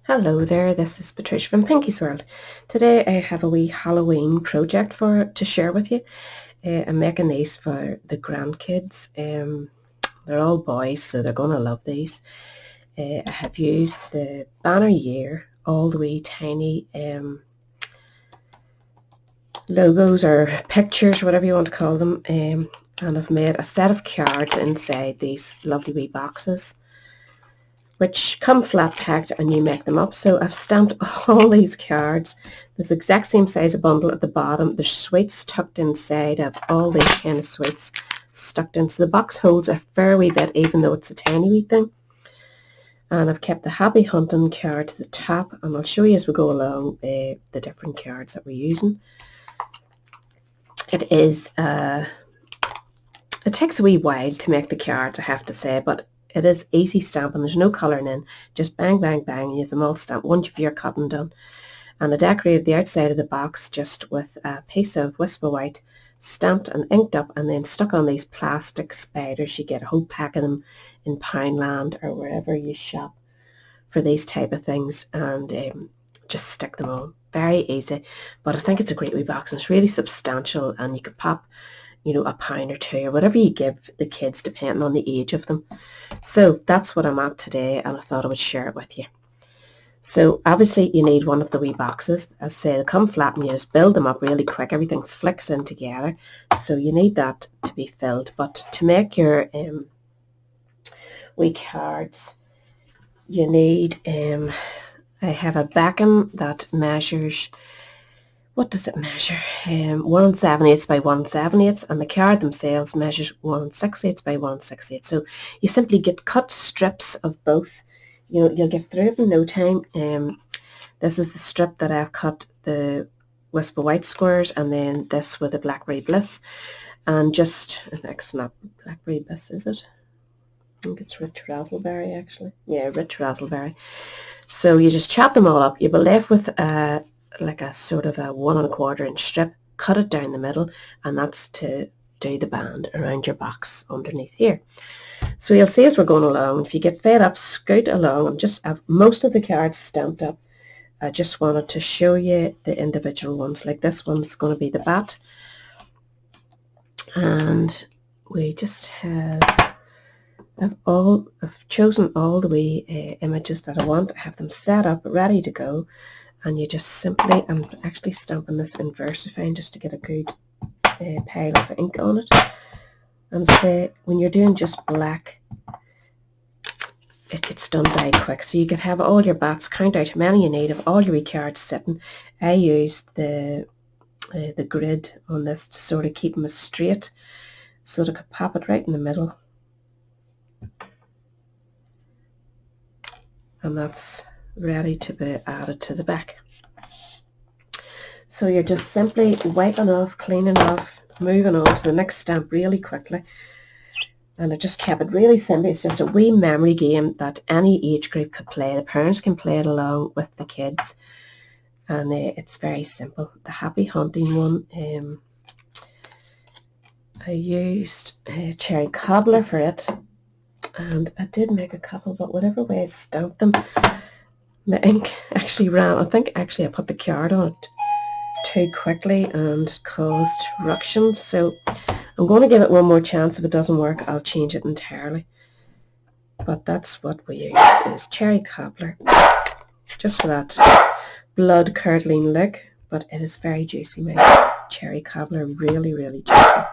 Hello there, this is Patricia from Pinky's World. Today I have a wee Halloween project to share with you. I'm making these for the grandkids. They're all boys, so they're going to love these. I have used the banner year, all the wee tiny logos or pictures, whatever you want to call them, and I've made a set of cards inside these lovely wee boxes, which come flat packed and you make them up. So I've stamped all these cards. There's the exact same size of bundle at the bottom. There's sweets tucked inside. I have all these kind of sweets stuck in. So the box holds a fair wee bit, even though it's a tiny wee thing. And I've kept the Happy Hunting card to the top, and I'll show you as we go along the different cards that we're using. It takes a wee while to make the cards, I have to say, but it is easy stamping. There's no colouring in. Just bang, bang, bang, and you have them all stamped once you've your cutting done. And I decorated the outside of the box just with a piece of Whisper White stamped and inked up and then stuck on these plastic spiders. You get a whole pack of them in Poundland or wherever you shop for these type of things, and just stick them on. Very easy, but I think it's a great wee box, and it's really substantial, and you could pop, you know, a pound or two or whatever you give the kids depending on the age of them. So that's what I'm at today, and I thought I would share it with you. So obviously you need one of the wee boxes. As I say, they come flat and you just build them up really quick. Everything flicks in together, so you need that to be filled. But to make your wee cards, you need I have a backing that measures, what does it measure? 1 7/8 by 1 7/8, and the card themselves measures 1 6/8 by 1 6/8. So you simply get cut strips of both. You know, you'll get through it in no time. This is the strip that I've cut the Whisper White squares, and then this with the Blackberry Bliss, and just, it's not Blackberry Bliss, is it? I think it's Rich Razzleberry, actually. Yeah, Rich Razzleberry. So you just chop them all up. You'll be left with like a sort of a 1 1/4 inch strip. Cut it down the middle, and that's to do the band around your box underneath here. So you'll see as we're going along, if you get fed up, scoot along. I've most of the cards stamped up. I just wanted to show you the individual ones. Like this one's going to be the bat, and we just have, I've chosen all the wee images that I want. I have them set up, ready to go, and you just simply, I'm actually stamping this in VersaFine just to get a good pile of ink on it. And say, when you're doing just black, it gets done very quick. So you could have all your bats, count out how many you need, of all your wee cards sitting. I used the grid on this to sort of keep them straight, so that I could pop it right in the middle. And that's ready to be added to the back. So you're just simply wiping off, cleaning off, moving on to the next stamp really quickly. And I just kept it really simple. It's just a wee memory game that any age group could play. The parents can play it along with the kids, and it's very simple. The Happy Hunting one, I used cherry cobbler for it, and I did make a couple, but whatever way I stamped them, my ink actually ran. I think actually I put the card on it too quickly and caused ructions. So I'm going to give it one more chance. If it doesn't work, I'll change it entirely. But that's what we used, is cherry cobbler, just for that blood curdling look. But it is very juicy, my cherry cobbler, really, really juicy.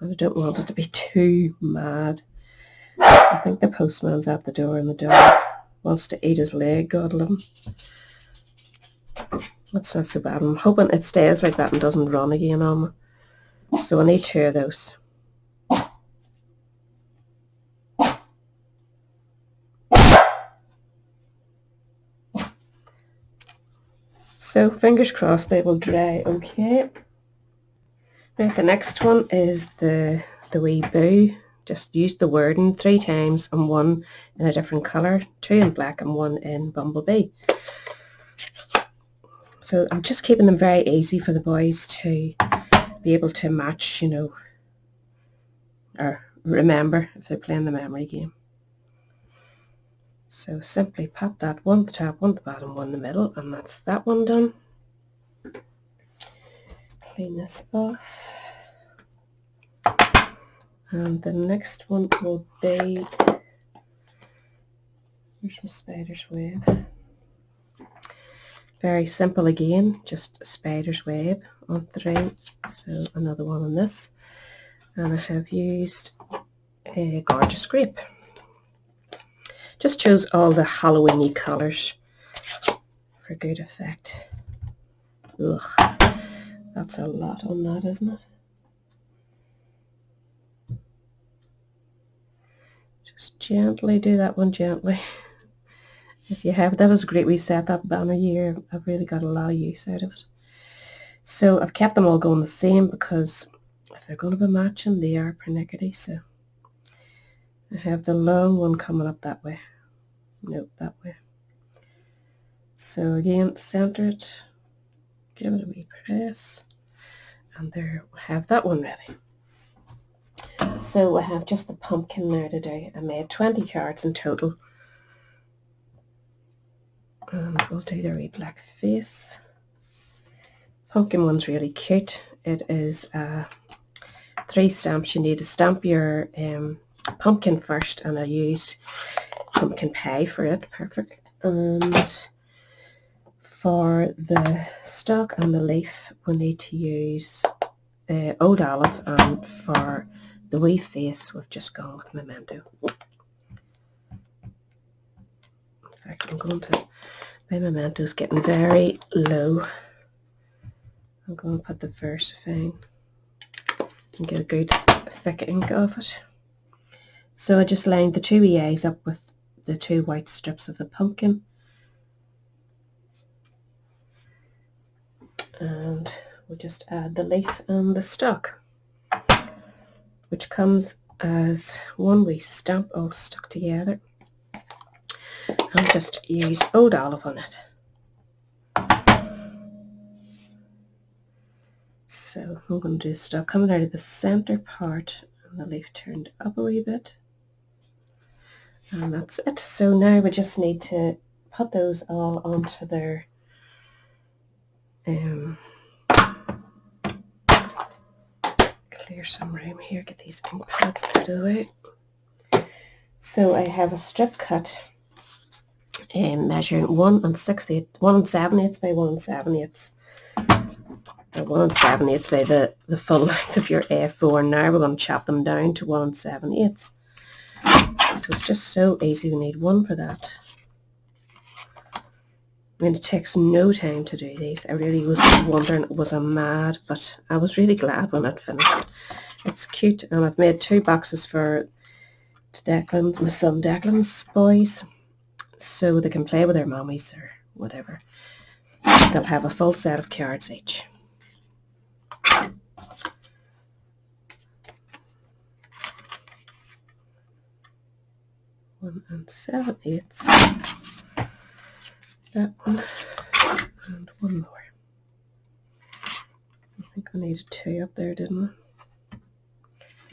And I don't want it to be too mad. I think the postman's at the door, and the dog wants to eat his leg, God love him. That's not so bad. I'm hoping it stays like that and doesn't run again on me. So I need 2 of those. So fingers crossed they will dry okay. Right, the next one is the wee boo. Just use the wording 3 times, and 1 in a different colour, 2 in black and 1 in bumblebee. So I'm just keeping them very easy for the boys to be able to match, you know, or remember if they're playing the memory game. So simply pop that one at the top, one at the bottom, one in the middle, and that's that one done. Clean this off. And the next one will be, here's my spider's web. Very simple again, just a spider's web on 3. So another one on this. And I have used a gorgeous grape. Just chose all the Halloweeny colours for good effect. Ugh, that's a lot on that, isn't it? Just gently do that one gently. If you have, that is a great reset, that banner year. I've really got a lot of use out of it. So I've kept them all going the same because if they're going to be matching, they are pernickety. So I have the long one coming up that way. Nope, that way. So again, center it, give it a wee press, and there we have that one ready. So I have just the pumpkin there today. I made 20 cards in total. And we'll do the wee black face. Pumpkin one's really cute. It is 3 stamps. You need to stamp your pumpkin first, and I used pumpkin pie for it. Perfect. And for the stalk and the leaf, we need to use Old Olive, and for the wee face, we've just gone with Memento. In fact, I'm going to, my Memento's getting very low. I'm going to put the VersaFine and get a good thick ink of it. So I just lined the 2 wee eyes up with the 2 white strips of the pumpkin. And we'll just add the leaf and the stalk, which comes as one wee stamp all stuck together. And just use Old Olive on it. So I'm going to do stalk coming out of the center part, and the leaf turned up a wee bit. And that's it. So now we just need to put those all onto their clear some room here, get these ink pads out of the way. So I have a strip cut measuring 1 7/8 by 1 7/8, or 1 7/8 by the full length of your A4. Now we're going to chop them down to 1 7/8. So it's just so easy. We need 1 for that. I mean, it takes no time to do these. I really was wondering, was I mad? But I was really glad when I'd finished. It's cute, and I've made 2 boxes for Declan, my son Declan's boys, so they can play with their mummies or whatever. They'll have a full set of cards each. One 7/8. That one, and 1 more. I think I needed 2 up there, didn't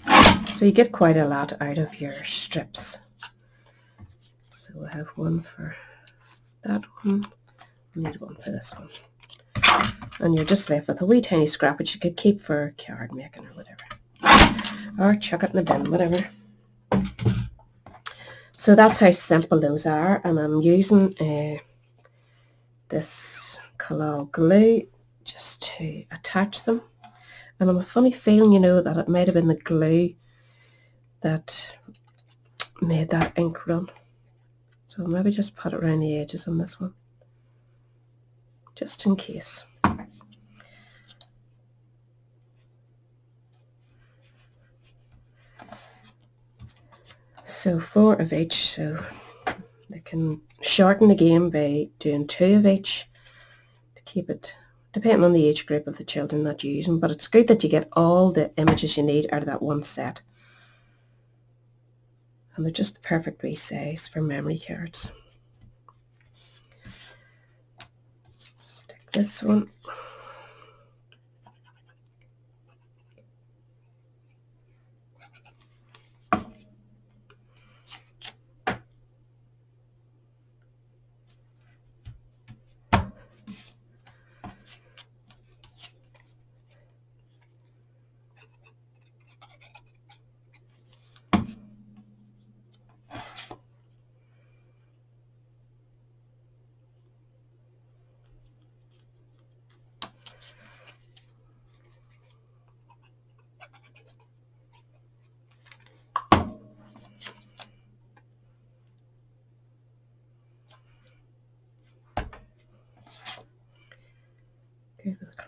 I? So you get quite a lot out of your strips. So we'll have 1 for that one. We need 1 for this one. And you're just left with a wee tiny scrap which you could keep for card making or whatever. Or chuck it in the bin, whatever. So that's how simple those are, and I'm using this collal glue just to attach them. And I'm a funny feeling, you know, that it might have been the glue that made that ink run. So maybe just put it around the edges on this one, just in case. So 4 of each, so they can shorten the game by doing 2 of each to keep it, depending on the age group of the children that you're using. But it's good that you get all the images you need out of that one set. And they're just the perfect wee size for memory cards. Stick this one.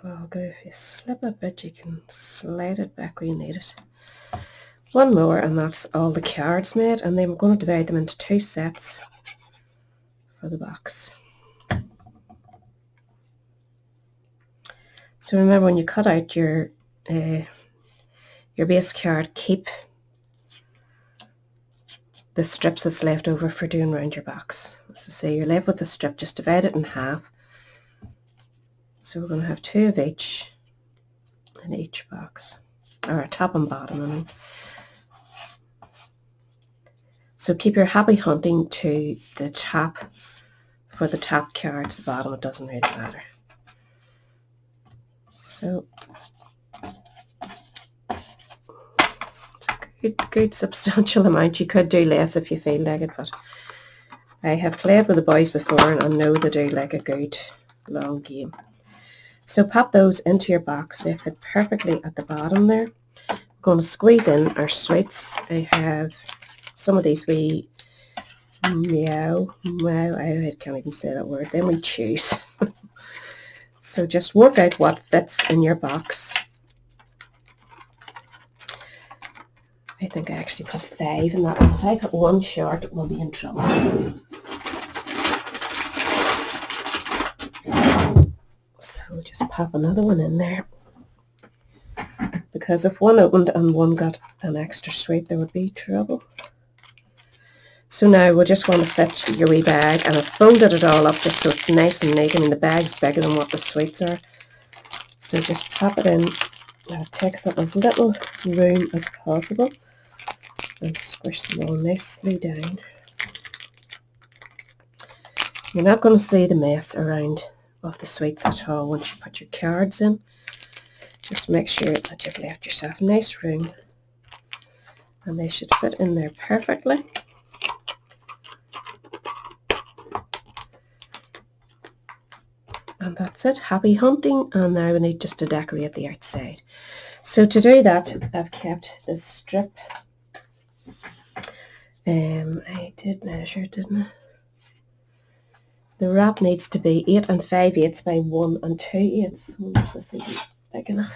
fall go. If you slip a bit, you can slide it back where you need it. One more, and that's all the cards made, and then we're going to divide them into 2 sets for the box. So remember, when you cut out your base card, keep the strips that's left over for doing around your box. As I say, you're left with a strip, just divide it in half. So we're going to have 2 of each in each box, or top and bottom, I mean. So keep your happy hunting to the top for the top cards, the bottom it doesn't really matter. So it's a good substantial amount. You could do less if you feel like it, but I have played with the boys before and I know they do like a good long game. So pop those into your box. They fit perfectly at the bottom there. I'm going to squeeze in our sweets. I have some of these wee meow, I can't even say that word, then we choose. So just work out what fits in your box. I think I actually put 5 in that one. If I put 1 short, we'll be in trouble. So just pop another one in there. Because if one opened and one got an extra sweet, there would be trouble. So now we just want to fit your wee bag, and I've folded it all up just so it's nice and neat. I mean, the bag's bigger than what the sweets are. So just pop it in. It takes up as little room as possible and squish them all nicely down. You're not going to see the mess around of the sweets at all once you put your cards in. Just make sure that you've left yourself nice room, and they should fit in there perfectly. And that's it, happy hunting. And now we need just to decorate the outside. So to do that, I've kept this strip. I did measure, didn't I? The wrap needs to be 8 5/8 by 1 2/8. Wonder if this is big enough.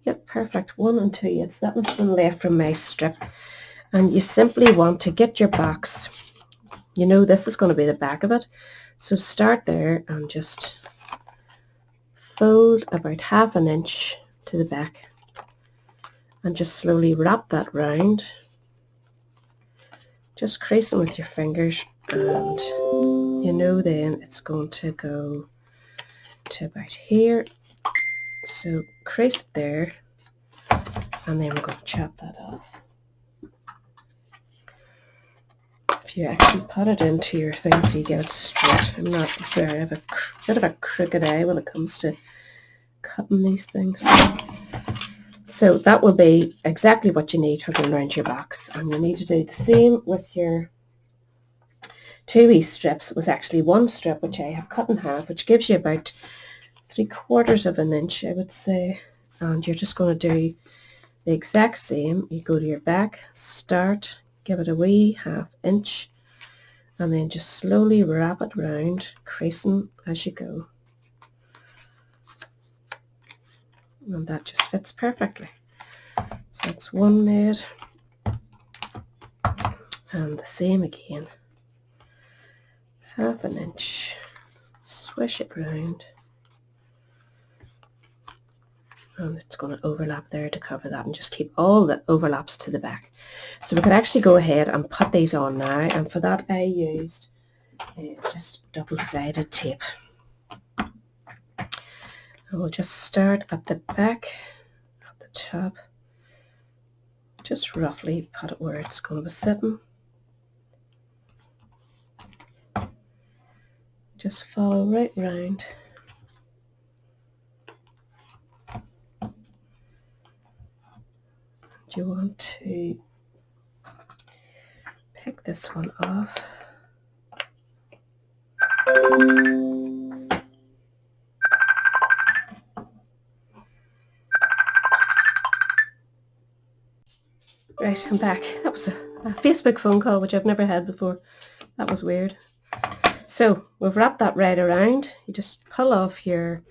Yep, perfect. 1 2/8. That was one left from my strip. And you simply want to get your box. You know this is going to be the back of it. So start there and just fold about 1/2 inch to the back and just slowly wrap that round. Just creasing with your fingers, and you know then it's going to go to about here. So crease it there, and then we're going to chop that off. If you actually put it into your thing so you get it straight. I'm not very, I have a bit of a crooked eye when it comes to cutting these things. So that will be exactly what you need for going around your box. And you need to do the same with your 2 wee strips. It was actually 1 strip which I have cut in half, which gives you about 3/4 of an inch, I would say. And you're just going to do the exact same. You go to your back, start, give it a wee 1/2 inch, and then just slowly wrap it round, creasing as you go. And that just fits perfectly. So that's 1 made, and the same again. 1/2 inch, swish it round, and it's going to overlap there to cover that, and just keep all the overlaps to the back. So we could actually go ahead and put these on now, and for that I used just double-sided tape. And we'll just start at the back, at the top, just roughly put it where it's going to be sitting. Just follow right round. You want to pick this one off. Right, I'm back. That was a Facebook phone call which I've never had before. That was weird. So we've wrapped that right around. You just pull off your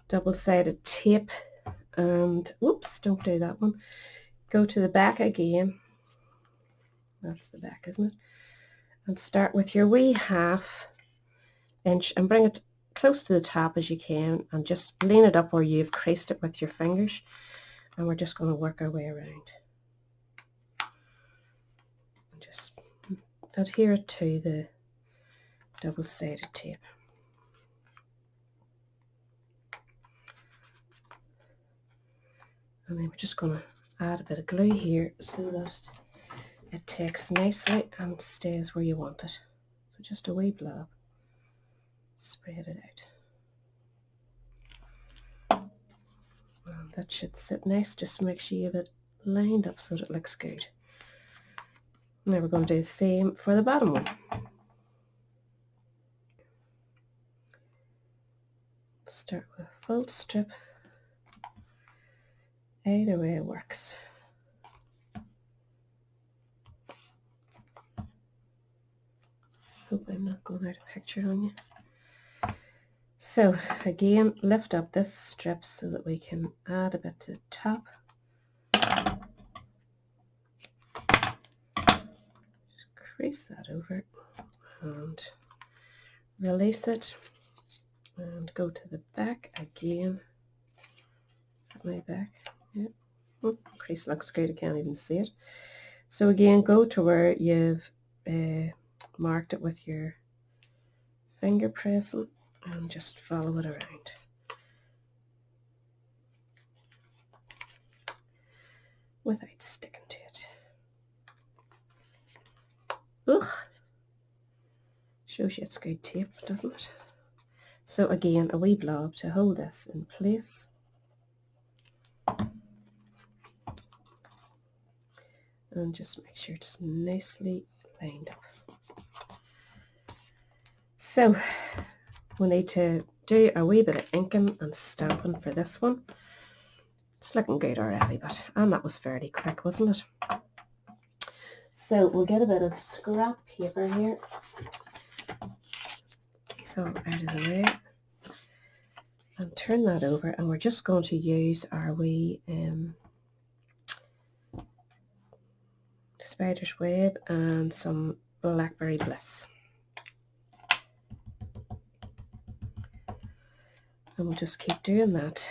double-sided tape, and whoops, don't do that one. Go to the back again. That's the back, isn't it? And start with your wee 1/2 inch and bring it close to the top as you can, and just lean it up where you've creased it with your fingers, and we're just going to work our way around. And just adhere it to the double-sided tape. And then we're just going to add a bit of glue here so that it takes nicely and stays where you want it. So just a wee blob. Spread it out. And that should sit nice. Just make sure you have it lined up so that it looks good. Now we're going to do the same for the bottom one. Start with a full strip. Either way works. Hope I'm not going out of picture on you. So again, lift up this strip so that we can add a bit to the top. Just crease that over and release it, and go to the back again. Is that my back? Yeah. Oh, crease looks good, I can't even see it. So again, go to where you've marked it with your finger pressing and just follow it around. Without sticking to it. Ugh. Shows you it's good tape, doesn't it? So again, a wee blob to hold this in place. And just make sure it's nicely lined up. So we need to do a wee bit of inking and stamping for this one. It's looking good already, and that was fairly quick, wasn't it? So we'll get a bit of scrap paper here. So out of the way. And turn that over, and we're just going to use our wee spider's web and some blackberry bliss. And we'll just keep doing that,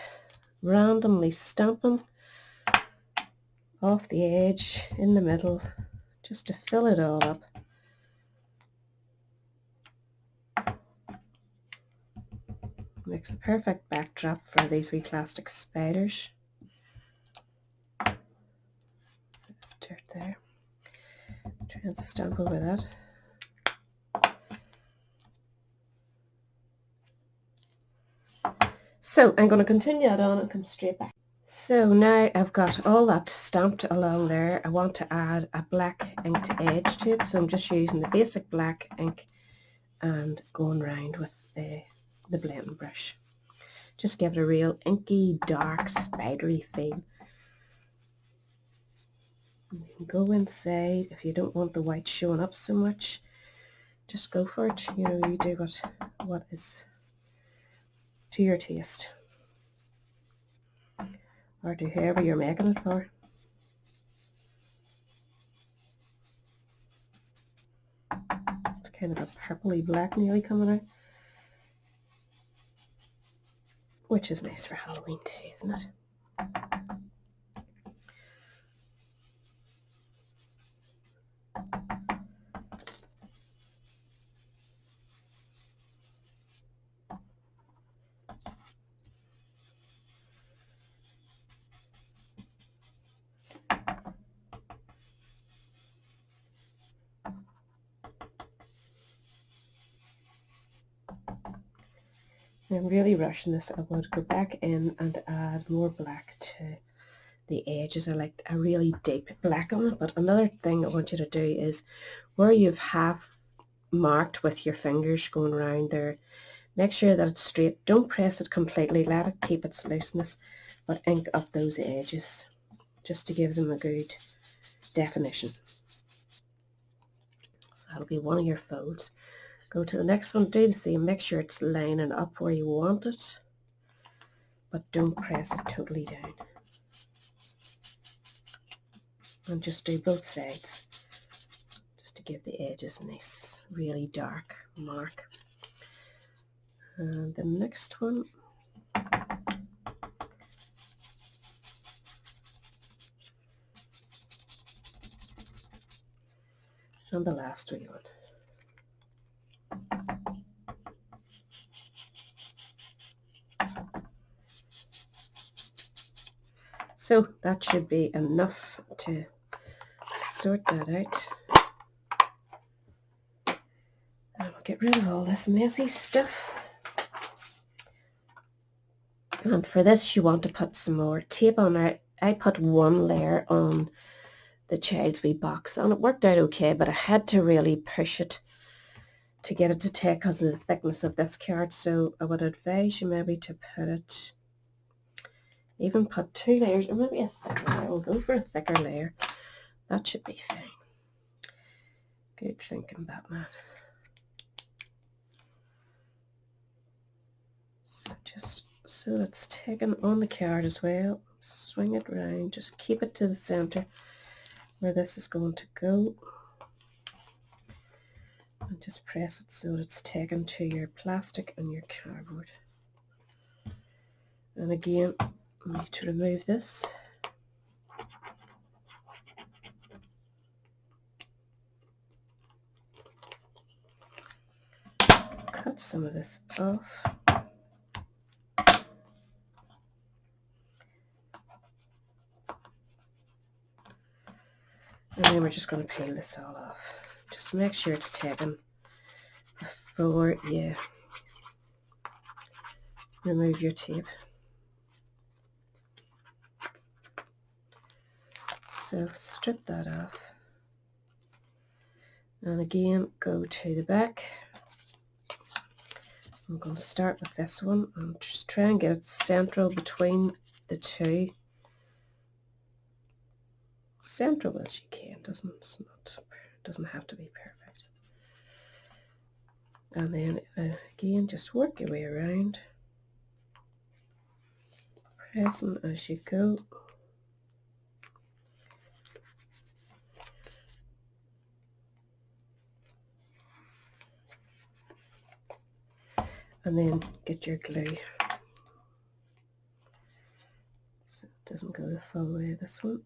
randomly stamping off the edge in the middle just to fill it all up. Makes the perfect backdrop for these wee plastic spiders. Dirt there. Try and stamp over that. So I'm going to continue that on and come straight back. So now I've got all that stamped along there. I want to add a black inked edge to it, so I'm just using the basic black ink and going round with the blending brush. Just give it a real inky, dark, spidery feel. You can go inside if you don't want the white showing up so much. Just go for it. You know, you do what is to your taste, or to whoever you're making it for. It's kind of a purpley black nearly coming out, which is nice for Halloween too, isn't it? I'm really rushing this. I would go back in and add more black to the edges. I like a really deep black on it. But another thing I want you to do is where you've half marked with your fingers going around there, make sure that it's straight. Don't press it completely. Let it keep its looseness, but ink up those edges just to give them a good definition. So that'll be one of your folds. Go to the next one, do the same, make sure it's lining up where you want it. but don't press it totally down. And just do both sides, just to give the edges a nice, really dark mark. And the next one, and the last wee one. So that should be enough to sort that out. And we'll get rid of all this messy stuff. And for this you want to put some more tape on it. I put one layer on the child's wee box and it worked out okay, but I had to really push it to get it to take because of the thickness of this card. So I would advise you maybe to put it, even put 2 layers or maybe a thicker layer. We'll go for a thicker layer. That should be fine. Good thinking, Batman. So just so it's taken on the card as well, swing it round, just keep it to the center where this is going to go, and just press it so it's taken to your plastic and your cardboard. And again, I need to remove this. Cut some of this off. And then we're just going to peel this all off. Just make sure it's taken before you remove your tape. So strip that off. And again, go to the back. I'm going to start with this one and just try and get it central between the two. Central as you can, doesn't have to be perfect. And then again, just work your way around, pressing as you go. And then get your glue so it doesn't go the full way, this one.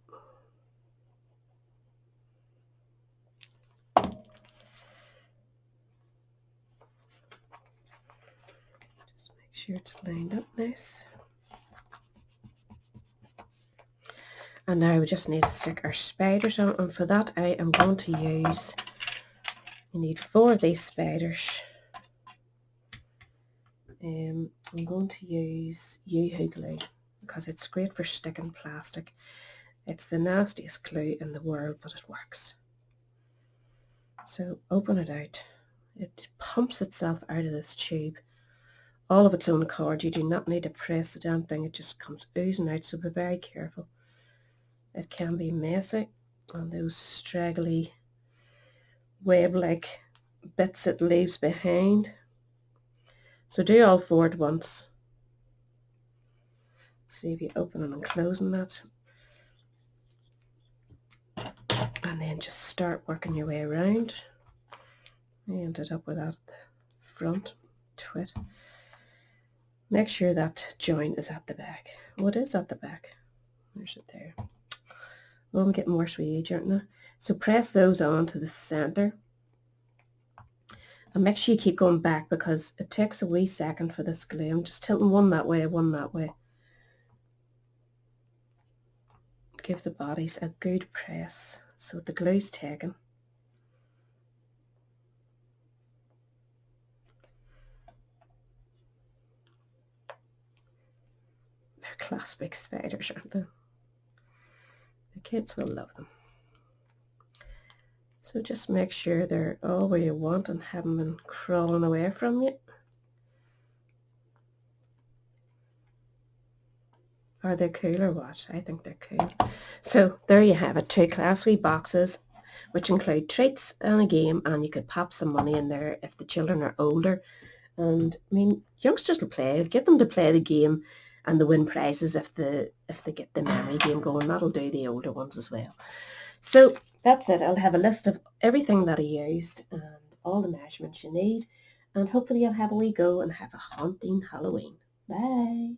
Sure it's lined up nice. And now we just need to stick our spiders on, and for that I am going to use, you need 4 of these spiders. I'm going to use Yoo-hoo glue because it's great for sticking plastic. It's the nastiest glue in the world, but it works. So open it out. It pumps itself out of this tube all of its own accord. You do not need to press the damn thing, it just comes oozing out, so be very careful. It can be messy, and those straggly web-like bits it leaves behind. So do all 4 at once. See if you open and closing that. And then just start working your way around. I ended up with that front twit. Make sure that joint is at the back. What is at the back? There's it there. Well, I'm getting worse with age, aren't I? So press those on to the center. And make sure you keep going back because it takes a wee second for this glue. I'm just tilting one that way, one that way. Give the bodies a good press so the glue's taken. They're class big spiders, aren't they? The kids will love them. So just make sure they're all where you want and haven't been crawling away from you. Are they cool or what? I think they're cool. So there you have it, 2 class wee boxes which include treats and a game, and you could pop some money in there if the children are older. And I mean, youngsters will play, get them to play the game, and they win prizes if they get the memory game going. That'll do the older ones as well. So that's it. I'll have a list of everything that I used and all the measurements you need, and hopefully you'll have a wee go and have a haunting Halloween. Bye.